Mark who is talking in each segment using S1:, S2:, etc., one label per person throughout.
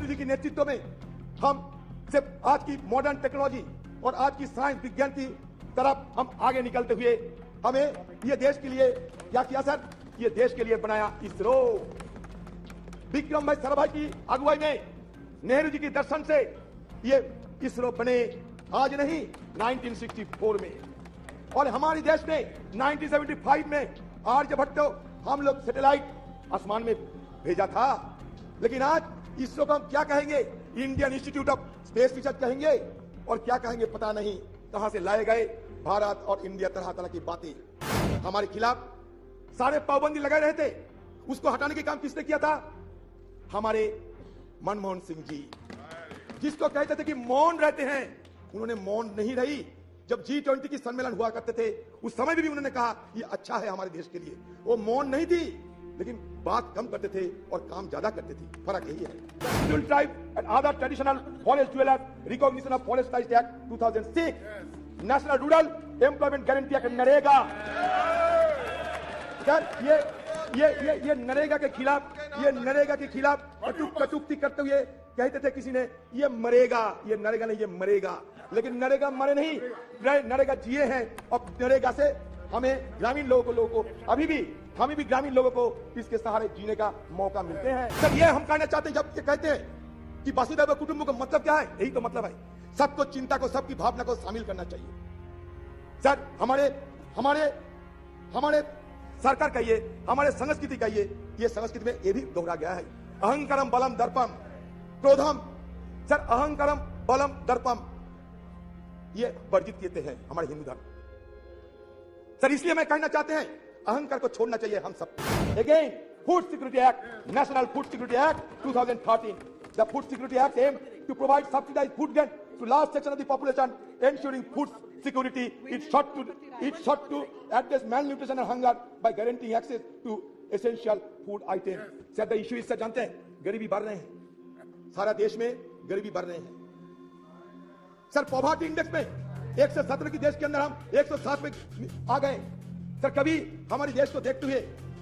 S1: जी के नेतृत्व में हम सिर्फ आज की मॉडर्न टेक्नोलॉजी और आज की साइंस विज्ञान की तरफ हम आगे निकलते हुए हमें ये देश के लिए क्या किया सर, ये देश के लिए बनाया इसरो। विक्रम भाई साराभाई की अगुवाई में, नेहरू जी के दर्शन से ये इसरो बने, आज नहीं 1964 में। और हमारे देश ने 1975 में आर्यभट्ट हम लोग सैटेलाइट आसमान में भेजा था। लेकिन आज इसरो को हम क्या कहेंगे, Indian institute of space research कहेंगे, और क्या कहेंगे पता नहीं, कहां से लाए गए भारत और इंडिया तरह तरह की बातें हमारे खिलाफ सारे पाबंदी लगाए रहे थे। उसको हटाने के काम किसने किया था, हमारे मनमोहन सिंह जी, जिसको कहते थे कि मौन रहते हैं, उन्होंने मौन नहीं रही। जब G20 की सम्मेलन हुआ करते थे उस समय भी उन्होंने कहा ये अच्छा है हमारे देश के लिए, वो मौन नहीं थी, लेकिन बात कम करते थे और काम ज्यादा करते थे। फर्क यही है। Scheduled tribe and other traditional forest dwellers, recognition of forest rights act 2006, national rural employment guarantee act NREGA. Sir ये नरेगा के खिलाफ कटुक्ति करते हुए कहते थे किसी ने ये मरेगा, ये नरेगा नहीं ये मरेगा, लेकिन नरेगा मरे नहीं, नरेगा जिए हैं। और नरेगा से हमें ग्रामीण लोगों को अभी भी ग्रामीण लोगों को इसके सहारे जीने का मौका मिलते हैं। सर ये हम कहना चाहते हैं, जब ये कहते हैं कि वसुधैव कुटुंबकम का मतलब क्या है, यही तो मतलब है, सबको चिंता को, सबकी भावना को शामिल करना चाहिए। सर हमारे सरकार कहिए, हमारे संस्कृति कहिए, ये संस्कृति में ये भी दोहरा गया है, अहंकारम बलम दर्पम क्रोधम। सर अहंकारम बलम दर्पम ये वर्जित कहते हैं हमारे हिंदू धर्म। सर इसलिए मैं कहना चाहते हैं अहंकार को छोड़ना चाहिए हम सब। Again food security act, national food security act 2013, the food security act aim to provide subsidised food grain to large section of the population, ensuring food security. It sought to address malnutrition and hunger by guaranteeing access to essential food items. Sir the issue इससे जानते हैं, गरीबी बढ़ रहे हैं, सारा देश में गरीबी बढ़ रहे हैं। सर पॉवर्टी इंडेक्स में 117 की देश के अंदर हम 107 में आ गए। सर कभी हमारे देश को देखते हुए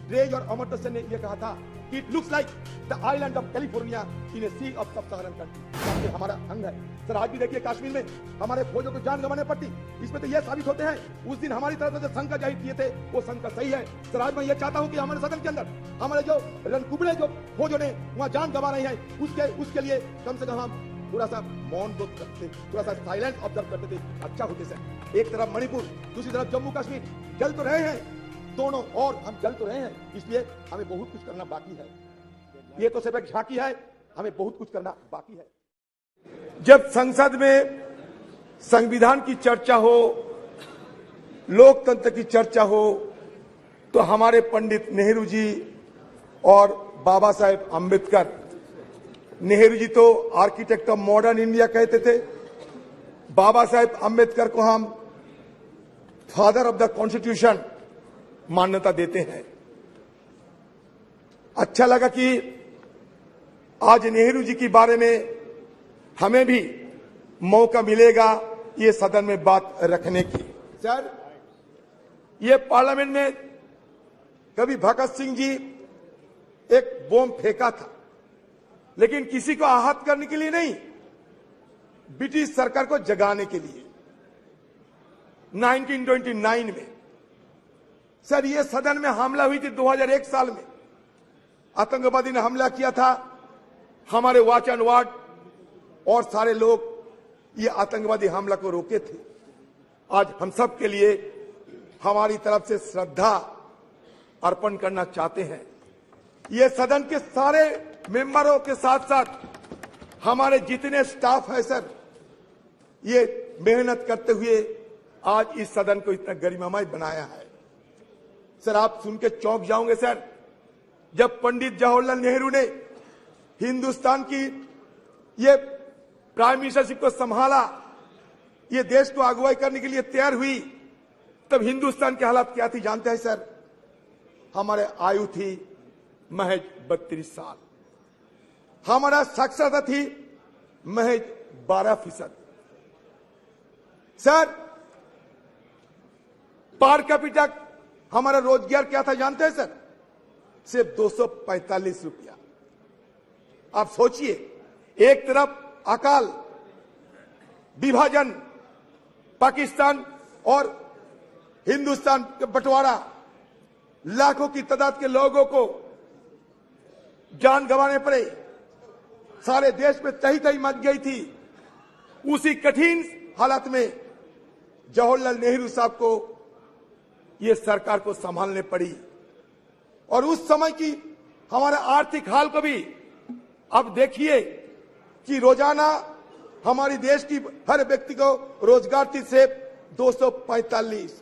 S1: ड्रेज और अमर्त्य सेन ने यह कहा था कि it looks like the island of California in a sea of sub Saharan country. हमारा अंग है। सर आज भी देखिए कश्मीर में हमारे फौजों को जान गंवाने पड़ती, इसमें तो यह साबित होते हैं उस दिन हमारी तरफ से शंका जाहिर किए थे वो शंका सही है। सर आज मैं ये चाहता हूं कि हमारे सदन के अंदर हमारे जो रणकुबड़े जो फौजों ने वहां जान गंवा रहे हैं उसके लिए कम से कम हम थोड़ा सा मौन करते, थोड़ा सा साइलेंस ऑब्जर्व करते थे, अच्छा होते सर। एक तरफ मणिपुर, दूसरी तरफ जम्मू कश्मीर जल तो रहे हैं दोनों, और हम जल तो रहे हैं, इसलिए हमें बहुत कुछ करना बाकी है। ये तो सिर्फ एक झांकी है, हमें बहुत कुछ करना बाकी है। जब संसद में संविधान की चर्चा हो, लोकतंत्र की चर्चा हो, तो हमारे पंडित नेहरू जी और बाबा साहेब अंबेडकर, नेहरू जी तो आर्किटेक्ट ऑफ मॉडर्न इंडिया कहते थे, बाबा साहेब अंबेडकर को हम फादर ऑफ द कॉन्स्टिट्यूशन मान्यता देते हैं। अच्छा लगा कि आज नेहरू जी के बारे में हमें भी मौका मिलेगा ये सदन में बात रखने की। सर ये पार्लियामेंट में कभी भगत सिंह जी एक बम फेंका था, लेकिन किसी को आहत करने के लिए नहीं, ब्रिटिश सरकार को जगाने के लिए 1929 में। सर ये सदन में हमला हुई थी 2001 साल में, आतंकवादी ने हमला किया था, हमारे वॉच एंड वार्ड और सारे लोग ये आतंकवादी हमला को रोके थे। आज हम सब के लिए हमारी तरफ से श्रद्धा अर्पण करना चाहते हैं। ये सदन के सारे मेंबरों के साथ साथ हमारे जितने स्टाफ है सर, ये मेहनत करते हुए आज इस सदन को इतना गरिमामय बनाया है। सर आप सुन के चौंक जाओगे सर, जब पंडित जवाहरलाल नेहरू ने हिंदुस्तान की ये प्राइम मिनिस्टरशिप को संभाला, ये देश को अगुवाई करने के लिए तैयार हुई, तब हिंदुस्तान की हालत क्या थी जानते हैं सर? हमारे आयु थी महज 32 साल, हमारा साक्षरता थी महज 12%। सर पर कैपिटा हमारा रोजगार क्या था जानते हैं सर? सिर्फ 245 रुपया। आप सोचिए एक तरफ अकाल, विभाजन, पाकिस्तान और हिंदुस्तान का बंटवारा, लाखों की तादाद के लोगों को जान गंवाने पड़े, सारे देश में तही तही मच गई थी। उसी कठिन हालात में जवाहरलाल नेहरू साहब को ये सरकार को संभालने पड़ी और उस समय की हमारे आर्थिक हाल को भी अब देखिए कि रोजाना हमारी देश की हर व्यक्ति को रोजगार की से 245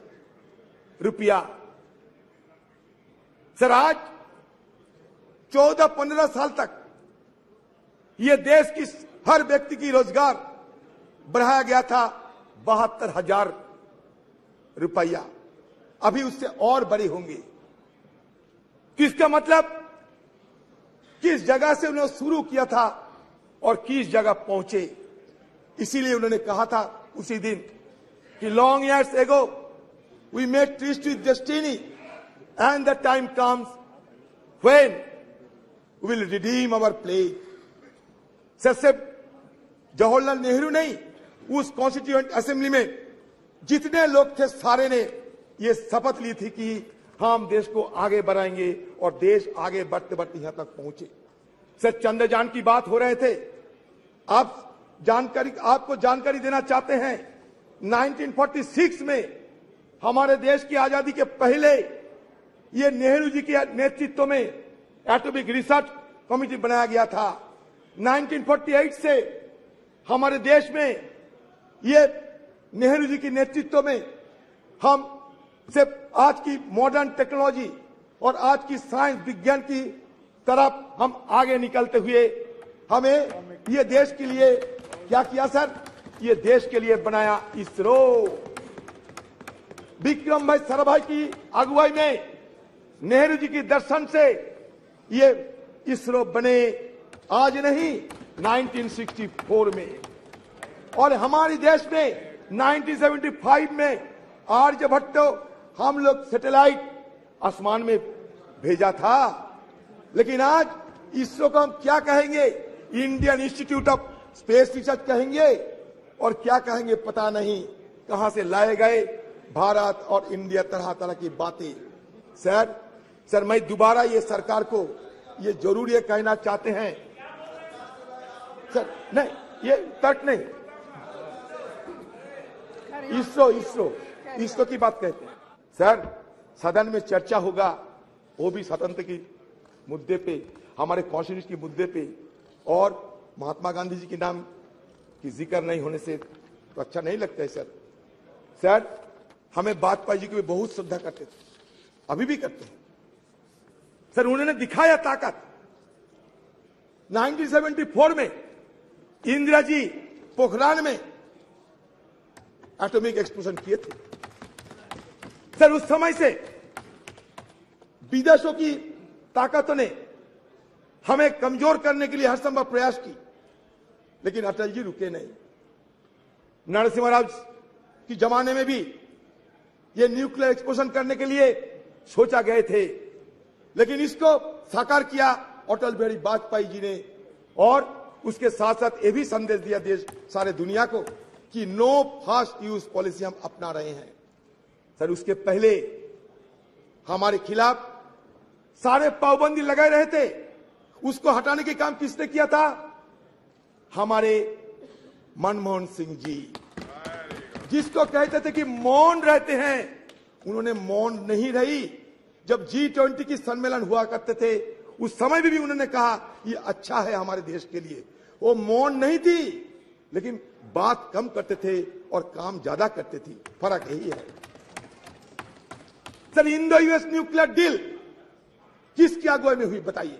S1: रुपया। सर आज 14-15 साल तक ये देश की हर व्यक्ति की रोजगार बढ़ाया गया था 72,000 रुपया, अभी उससे और बड़े होंगे। किसका मतलब किस जगह से उन्होंने शुरू किया था और किस जगह पहुंचे। इसीलिए उन्होंने कहा था उसी दिन कि long years ago we made tryst with destiny and the time comes when we will redeem our pledge. सिर्फ जवाहरलाल नेहरू नहीं, उस कॉन्स्टिट्यूएंट असेंबली में जितने लोग थे सारे ने ये शपथ ली थी कि हम देश को आगे बढ़ाएंगे और देश आगे बढ़ते बढ़ते यहां तक पहुंचे। सर चंद्रयान की बात हो रहे थे, आपको जानकारी देना चाहते हैं 1946 में हमारे देश की आजादी के पहले ये नेहरू जी के नेतृत्व में एटॉमिक रिसर्च कमेटी बनाया गया था। 1948 से हमारे देश में ये नेहरू जी के नेतृत्व में हम सिर्फ आज की मॉडर्न टेक्नोलॉजी और आज की साइंस विज्ञान की तरफ हम आगे निकलते हुए हमें ये देश के लिए क्या किया सर, ये देश के लिए बनाया इसरो। विक्रम भाई साराभाई की अगुवाई में नेहरू जी के दर्शन से ये इसरो बने, आज नहीं 1964 में। और हमारे देश में 1975 में आर्यभट्ट हम लोग सैटेलाइट आसमान में भेजा था। लेकिन आज इसरो को हम क्या कहेंगे, Indian institute of space research कहेंगे और क्या कहेंगे पता नहीं, कहां से लाए गए भारत और इंडिया तरह तरह की बातें। सर मैं दोबारा ये सरकार को ये जरूर ये कहना चाहते हैं सर, नहीं ये तर्क नहीं, इसरो की बात कहते हैं सर। सदन में चर्चा होगा, वो भी स्वतंत्र की मुद्दे पे, हमारे कॉन्स्टिट्यूशन के मुद्दे पे, और महात्मा गांधी जी के नाम की जिक्र नहीं होने से तो अच्छा नहीं लगता है सर हमें वाजपेयी जी की भी बहुत श्रद्धा करते थे, अभी भी करते हैं सर। उन्होंने दिखाया ताकत। 1974 में इंदिरा जी पोखरान में एटॉमिक एक्सप्लोजन किए थे सर। उस समय से विदेशों की ताकतों ने हमें कमजोर करने के लिए हर संभव प्रयास की, लेकिन अटल जी रुके नहीं। नरसिम्हा राव की जमाने में भी ये न्यूक्लियर एक्सप्लोजन करने के लिए सोचा गए थे, लेकिन इसको साकार किया अटल बिहारी वाजपेयी जी ने। और उसके साथ साथ ये भी संदेश दिया देश सारे दुनिया को कि नो फास्ट यूज पॉलिसी हम अपना रहे हैं सर। उसके पहले हमारे खिलाफ सारे पाबंदी लगाए रहे थे, उसको हटाने के काम किसने किया था, हमारे मनमोहन सिंह जी, जिसको कहते थे कि मौन रहते हैं, उन्होंने मौन नहीं रही। जब G20 की सम्मेलन हुआ करते थे उस समय भी उन्होंने कहा ये अच्छा है हमारे देश के लिए। वो मौन नहीं थी, लेकिन बात कम करते थे और काम ज्यादा करते थे, फर्क यही है sir. Indo US nuclear deal किसकी अगुवाई में हुई बताइए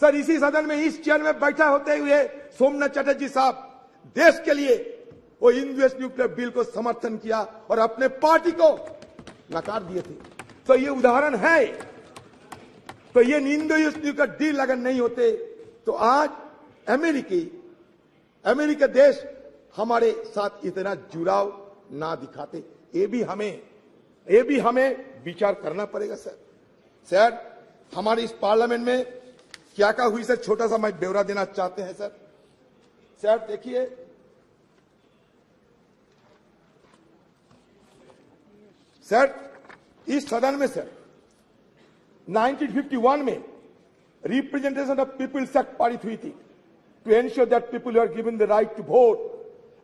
S1: सर। इसी सदन में इस चेयर में बैठा होते हुए सोमनाथ चटर्जी साहब देश के लिए वो इंडो यूएस न्यूक्लियर डील को समर्थन किया और अपने पार्टी को नकार दिए थे। तो ये उदाहरण है। तो ये इंडो यूएस न्यूक्लियर डील अगर नहीं होते तो आज अमेरिका देश हमारे साथ इतना जुड़ाव ना दिखाते। ये भी हमें विचार करना पड़ेगा सर। हमारे इस पार्लियामेंट में क्या क्या हुई सर, छोटा सा मैं ब्यौरा देना चाहते हैं सर। सर देखिए, सर इस सदन में सर 1951 में रिप्रेजेंटेशन ऑफ पीपल्स एक्ट पारित हुई थी to ensure that people are given the right to vote.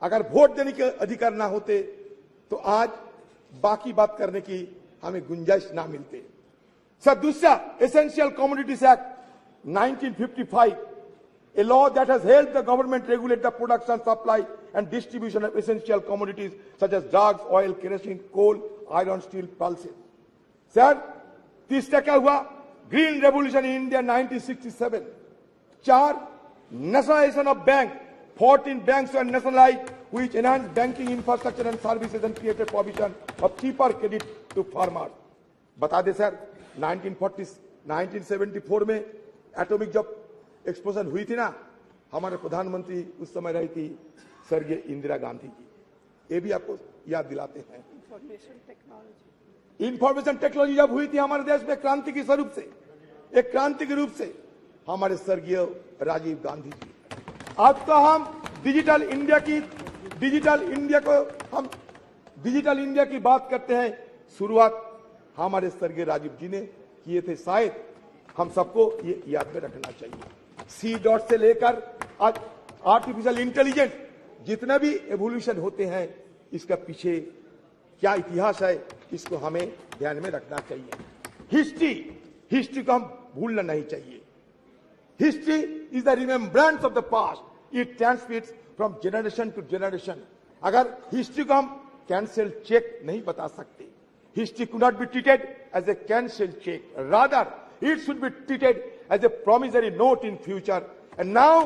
S1: अगर वोट देने के अधिकार ना होते तो आज बाकी बात करने की हमें गुंजाइश ना मिलते। सर दूसरा essential commodities act 1955, a law that has helped the government regulate the production, supply and distribution of essential commodities such as drugs, oil, kerosene, coal, iron, steel, pulses. Sir तीसरा क्या हुआ? Green revolution in India 1967। 4 nationalization of bank, 14 banks were nationalized which enhanced banking infrastructure and services and created provision of cheaper credit to farmers. बता दे sir 1974 में atomic जब explosion हुई थी ना, हमारे प्रधानमंत्री उस समय रही थी स्वर्गीय इंदिरा गांधी जी। ये भी आपको याद दिलाते हैं। इंफॉर्मेशन टेक्नोलॉजी जब हुई थी हमारे देश में क्रांति के स्वरूप से, एक क्रांति के रूप से हमारे स्वर्गीय राजीव गांधी जी। आज तो हम डिजिटल इंडिया की बात करते हैं। शुरुआत हमारे स्वर्गीय राजीव जी ने किए थे। शायद हम सबको ये याद में रखना चाहिए। सी डॉट से लेकर आज आर्टिफिशियल इंटेलिजेंस, जितने भी एवोल्यूशन होते हैं, इसका पीछे क्या इतिहास है, इसको हमें ध्यान में रखना चाहिए। हिस्ट्री को हम भूलना नहीं चाहिए। History is the remembrance of the past, it transmits from generation to generation. अगर हिस्ट्री को हम कैंसिल चेक नहीं बता सकते, history could not be treated as a cancel cheque, rather it should be treated as a promissory note in future. And now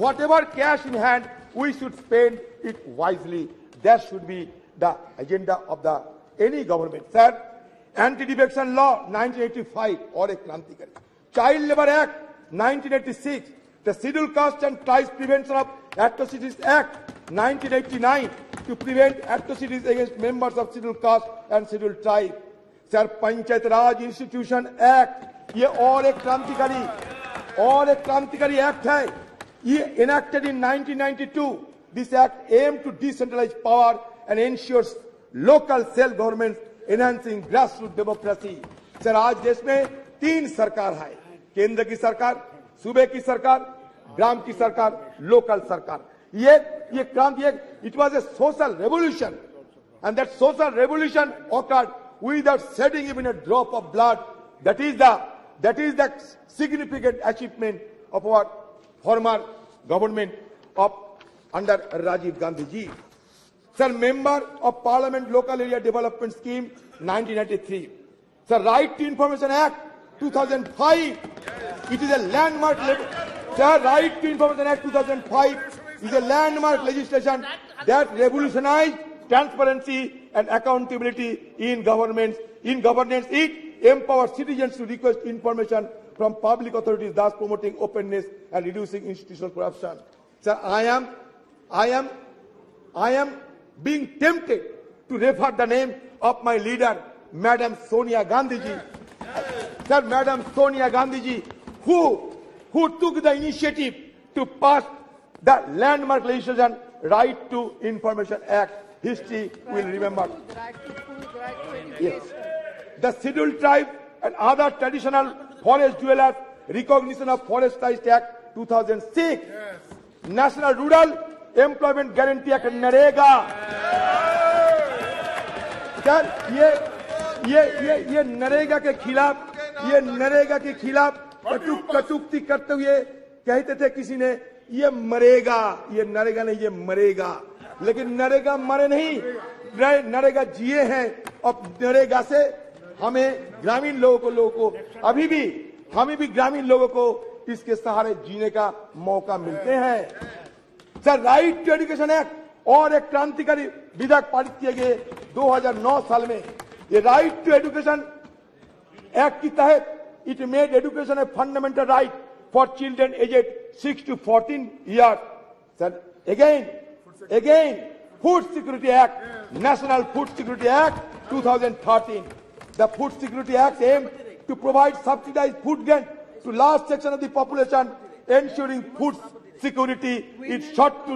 S1: whatever cash in hand, we should spend it wisely. That should be the agenda of the any government. Sir, anti-defection law 1985 और एक क्रांतिकारी, child labor act 1986, the scheduled caste and tribes prevention of atrocities act 1989 to prevent atrocities against members of scheduled caste and scheduled tribe. Sir panchayat raj institution act, ये और एक क्रांतिकारी act है। ये enacted in 1992। This act aim to decentralise power and ensures local self government, enhancing grassroot democracy. Sir आज देश में 3 सरकार है, केंद्र की सरकार, सूबे की सरकार, ग्राम की सरकार, लोकल सरकार। ये क्रांति, it was a social revolution and that social revolution occurred without shedding even a drop of blood. That is the significant achievement of our former government of under Rajiv Gandhi ji. Sir, member of Parliament Local Area Development Scheme 1993. Sir, Right to Information Act 2005. It is a landmark. Sir, Right to Information Act 2005 is a landmark legislation that revolutionized transparency and accountability in governance. It empowers citizens to request information from public authorities, thus promoting openness and reducing institutional corruption. Sir, I am being tempted to refer the name of my leader, Madam Sonia Gandhi ji. Sir, Madam Sonia Gandhi ji, who took the initiative to pass the landmark legislation, Right to Information Act. History will remember. Yes. The scheduled tribe and other traditional forest dwellers, recognition of Forest Rights Act 2006. Yes. National Rural Employment Guarantee Act NREGA. Sir ये नरेगा के खिलाफ कटुक्ति करते हुए कहते थे किसी ने, ये मरेगा, ये नरेगा नहीं, ये मरेगा। लेकिन नरेगा मरे नहीं, नरेगा जिए हैं। और नरेगा से हमें ग्रामीण लोगों को हमें भी ग्रामीण लोगों को इसके सहारे जीने का मौका मिलते हैं। Sir, right to education act और एक क्रांतिकारी विधेयक पारित किए गए 2009 साल में। ये राइट टू एजुकेशन एक्ट के तहत it made education a fundamental right for children aged 6 to 14 years. Sir, again, Food Security Act, National Food Security Act 2013. The Food Security Act aimed to provide subsidized food grant to large section of the population, ensuring food security. It sought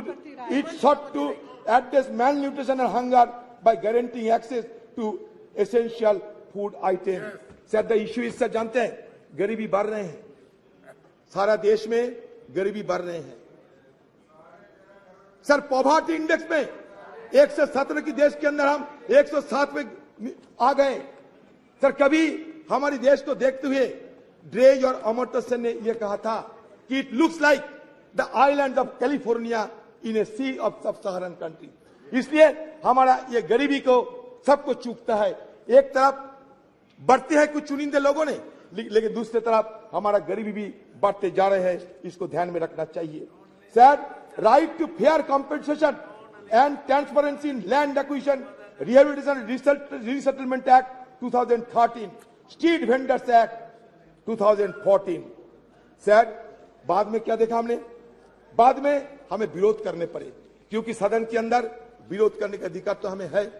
S1: to address malnutrition and hunger by guaranteeing access to essential food items. Sir, the issue is, sir जानते हैं, गरीबी बढ़ रहे हैं, सारा देश में गरीबी बढ़ रहे हैं। सर, पॉवर्टी इंडेक्स में 117 की देश के अंदर हम 107 में आ गए। सर, कभी हमारे देश को देखते हुए ड्रेज और अमर्त्य सेन ने यह कहा था कि it looks like the island of California in a sea of sub Saharan country. इसलिए हमारा ये गरीबी को सबको चूकता है। एक तरफ बढ़ते हैं कुछ चुनिंदे लोगों ने, लेकिन दूसरी तरफ हमारा गरीबी भी बढ़ते जा रहे हैं। इसको ध्यान में रखना चाहिए। Sir, right to fair compensation and transparency in land acquisition, rehabilitation resettlement act 2013, street vendors act 2014। Sir, बाद में क्या देखा हमने? बाद में हमें विरोध करने पड़े, क्योंकि सदन के अंदर विरोध करने का अधिकार तो हमें है,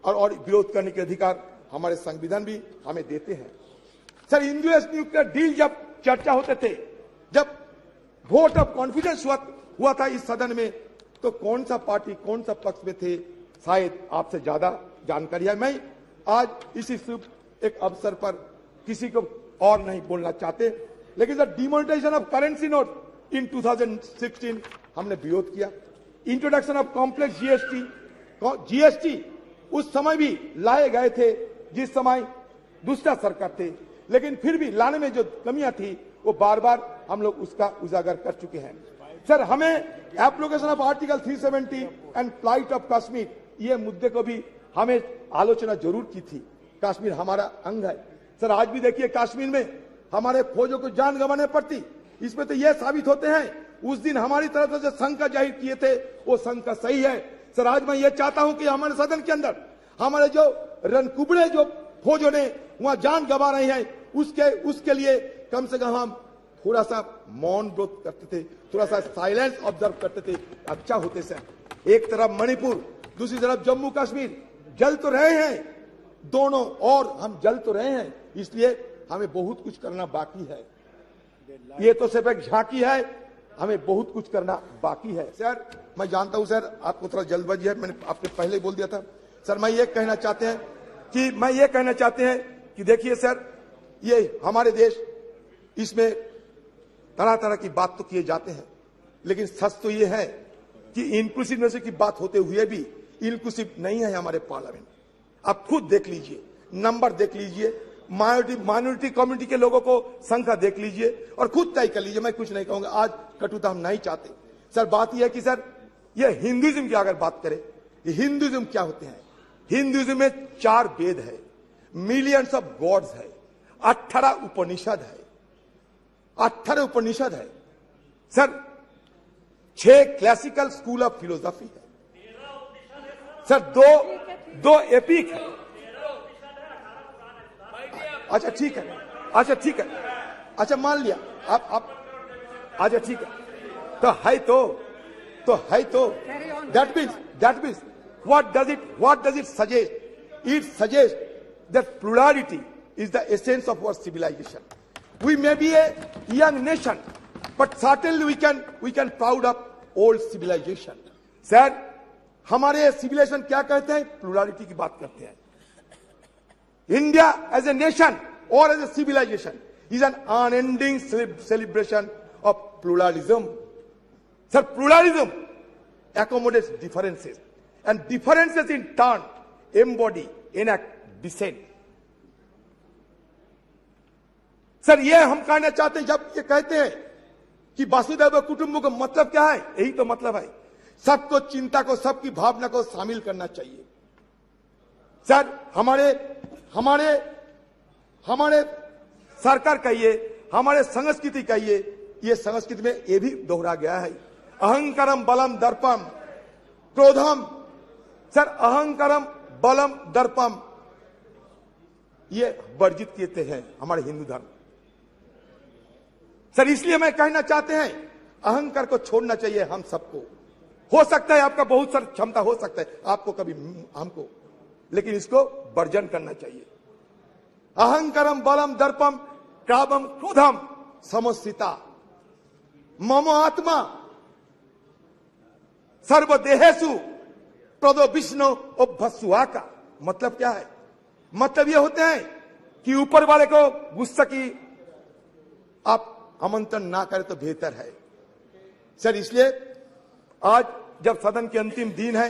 S1: और विरोध करने के अधिकार हमारे संविधान भी हमें देते हैं। सर, यूएस न्यूक्लियर डील जब चर्चा होते थे, जब वोट ऑफ कॉन्फिडेंस हुआ था इस सदन में, तो कौन सा पार्टी कौन सा पक्ष में थे, शायद आपसे ज्यादा जानकारी है। मैं आज इसी शुभ एक अवसर पर किसी को और नहीं बोलना चाहते, लेकिन sir, demonetisation of currency note in 2016 हमने विरोध किया। इंट्रोडक्शन ऑफ कॉम्प्लेक्स जीएसटी उस समय भी लाए गए थे जिस समय दूसरा सरकार थे, लेकिन फिर भी लाने में जो कमियां थी वो बार बार हम लोग उसका उजागर कर चुके हैं। सर, हमें application of article 370 and flight of Kashmir, ये मुद्दे को भी हमें आलोचना जरूर की थी। कश्मीर हमारा अंग है। सर, आज भी देखिए कश्मीर में हमारे फौजों को जान गंवाने पड़ती। इसमें तो यह साबित होते हैं उस दिन हमारी तरफ से जो शंका जाहिर किए थे वो शंका सही है। सर, आज मैं ये चाहता हूं कि हमारे सदन के अंदर हमारे जो रणकुबड़े जो फौजों ने वहां जान गंवा रहे हैं, उसके लिए कम से कम हम थोड़ा सा मौन व्रत करते थे, थोड़ा सा साइलेंस ऑब्जर्व करते थे, अच्छा होते सर। एक तरफ मणिपुर, दूसरी तरफ जम्मू कश्मीर जल तो रहे हैं दोनों, और हम जल तो रहे हैं, इसलिए हमें बहुत कुछ करना बाकी है। ये तो सिर्फ एक झांकी है, हमें बहुत कुछ करना बाकी है। सर, मैं जानता हूं सर आपको थोड़ा जल्दबाजी है, मैंने आपको पहले ही बोल दिया था। सर, मैं ये कहना चाहते हैं कि देखिए सर, ये हमारे देश, इसमें तरह तरह की बात तो किए जाते हैं, लेकिन सच तो ये है कि इंक्लूसिवनेस की बात होते हुए भी इंक्लूसिव नहीं है हमारे पार्लियामेंट। आप खुद देख लीजिए, नंबर देख लीजिए, माइनॉरिटी कम्युनिटी के लोगों को संख्या देख लीजिए और खुद तय कर लीजिए। मैं कुछ नहीं कहूंगा, आज कटुता हम नहीं चाहते। सर, बात यह है कि सर, ये हिंदुइज्म की अगर बात करें, ये हिंदुइज्म क्या होते हैं? हिंदुइज्म में 4 वेद है, मिलियंस ऑफ गॉड्स है, 18 उपनिषद है, 18 उपनिषद है sir, 6 classical school of philosophy है सर, दो एपिक है। अच्छा ठीक है, अच्छा मान लिया आप अच्छा ठीक है, तो है तो that means what does it suggest? It suggests that plurality is the essence of our civilization. We may be a young nation, but certainly we can proud of old civilization. Sir, हमारे civilization क्या कहते हैं? Plurality की बात करते हैं। India as a nation or as a civilization is an unending celebration of pluralism. Sir, pluralism accommodates differences, and differences in turn embody, enact dissent. Sir, ये हम कहना चाहते हैं, जब ये कहते हैं कि वसुधैव कुटुंबकम का मतलब क्या है? यही तो मतलब है, सबको चिंता को, सबकी भावना को शामिल करना चाहिए। सर, हमारे सरकार कहिए, हमारे संस्कृति कहिए, ये संस्कृति में ये भी दोहरा गया है, अहंकारम बलम दर्पम क्रोधम। सर, अहंकारम बलम दर्पम ये वर्जित किए हैं हमारे हिंदू धर्म। सर, इसलिए मैं कहना चाहते हैं, अहंकार को छोड़ना चाहिए हम सबको। हो सकता है आपका बहुत सारी क्षमता हो सकता है, आपको कभी हमको, लेकिन इसको वर्जन करना चाहिए। अहंकारम बलम दर्पम कामम क्रोधम समस्थिता मम आत्मा सर्वदेहेषु प्रदो विष्णु भस्वा का मतलब क्या है? मतलब ये होते हैं कि ऊपर वाले को गुस्सा की आप आमंत्रण ना करें तो बेहतर है सर। इसलिए आज जब सदन के अंतिम दिन है,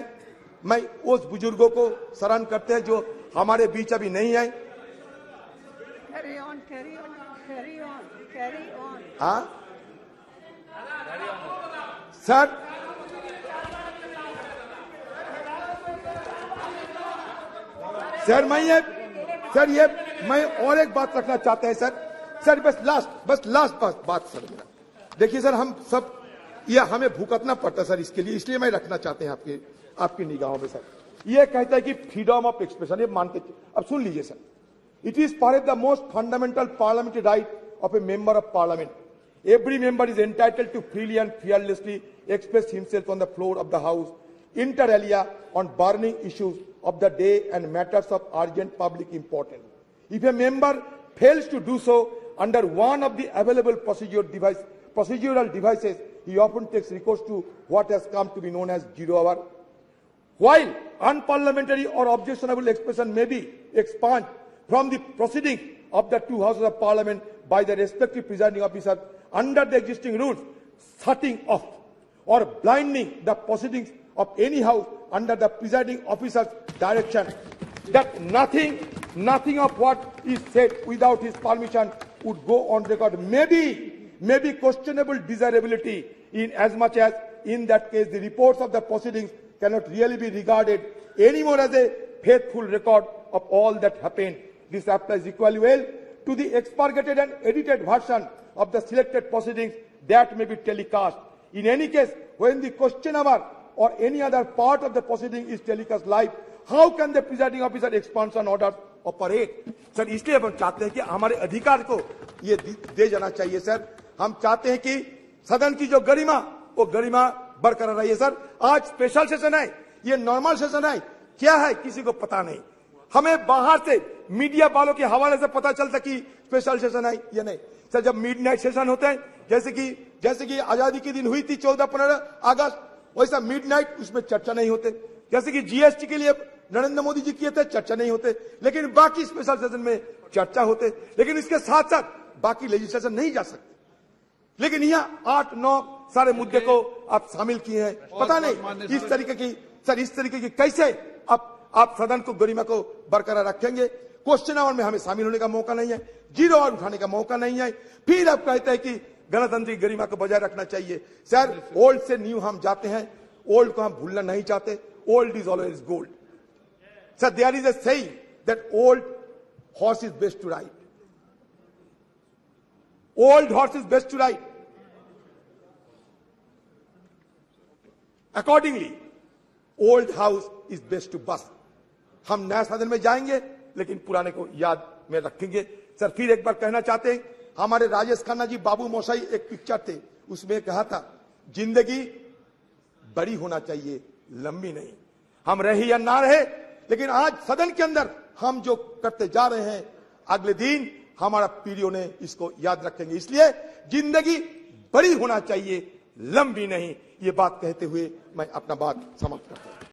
S1: मैं उस बुजुर्गों को स्मरण करते हैं जो हमारे बीच अभी नहीं है। हाँ सर, मैं और एक बात रखना चाहते हैं सर, बस लास्ट बात सर मेरा। देखिए सर, हम सब ये हमें भुगतना पड़ता सर इसके लिए, इसलिए मैं रखना चाहते हैं आपकी निगाहों में सर। ये कहता है कि फ्रीडम ऑफ एक्सप्रेशन, ये मानते, अब सुन लीजिए sir. It is perhaps the most fundamental parliamentary right of A member of parliament. Every member is entitled to freely and fearlessly express himself on the floor of the House, inter alia, on burning issues of the day and matters of urgent public importance. If a member fails to do so under one of the available procedural devices, he often takes recourse to what has come to be known as zero hour. While unparliamentary or objectionable expression may be expunged from the proceedings of the two houses of parliament by the respective presiding officer under the existing rules, shutting off or blinding the proceedings of any house under the presiding officer's direction, that nothing of what is said without his permission would go on record, may be questionable desirability, in as much as in that case the reports of the proceedings cannot really be regarded anymore as a faithful record of all that happened. This applies equally well to the expurgated and edited version of the selected proceedings that may be telecast. In any case, when the question hour or any other part of the proceeding is telecast live, how can the presiding officer expansion orders operate? Sir, इसलिए हम चाहते हैं कि हमारे अधिकार को ये दे जाना चाहिए सर। हम चाहते हैं कि सदन की जो गरिमा, वो गरिमा बरकरार रही है सर। आज स्पेशल सेशन है, ये नॉर्मल सेशन है, क्या है किसी को पता नहीं। हमें बाहर से मीडिया वालों के हवाले से पता चलता कि स्पेशल सेशन है या नहीं। सर, जब मिडनाइट सेशन होते हैं, जैसे कि आजादी के दिन हुई थी 14-15 अगस्त, वैसा मिडनाइट, उसमें चर्चा नहीं होते। जैसे कि जीएसटी के लिए नरेंद्र मोदी जी किए थे, चर्चा नहीं होते, लेकिन बाकी स्पेशल सेशन में चर्चा होते। लेकिन इसके साथ साथ बाकी लेजिस्लेशन नहीं जा सकते। लेकिन यहाँ 8-9 सारे मुद्दे को आप शामिल किए हैं। पता नहीं इस तरीके की कैसे आप सदन को गरिमा को बरकरार रखेंगे। क्वेश्चन आवर में हमें शामिल होने का मौका नहीं है, जीरो आवर उठाने का मौका नहीं है, फिर आप कहते हैं कि गणतंत्र गरिमा को बजाय रखना चाहिए। सर, ओल्ड से न्यू हम जाते हैं, ओल्ड को हम भूलना नहीं चाहते। Old is always gold. Sir, there is a saying that old horse is best to ride. Old horse is best to ride. Accordingly old house is best to बस। हम नया सदन में जाएंगे, लेकिन पुराने को याद में रखेंगे। सर, फिर एक बार कहना चाहते हैं, हमारे राजेश खन्ना जी बाबू मोशाई एक पिक्चर थे, उसमें कहा था जिंदगी बड़ी होना चाहिए, लंबी नहीं। हम रहे या ना रहे, लेकिन आज सदन के अंदर हम जो करते जा रहे हैं, अगले दिन हमारा पीढ़ियों ने इसको याद रखेंगे। इसलिए जिंदगी बड़ी होना चाहिए, लंबी नहीं। ये बात कहते हुए मैं अपना बात समाप्त करता हूं।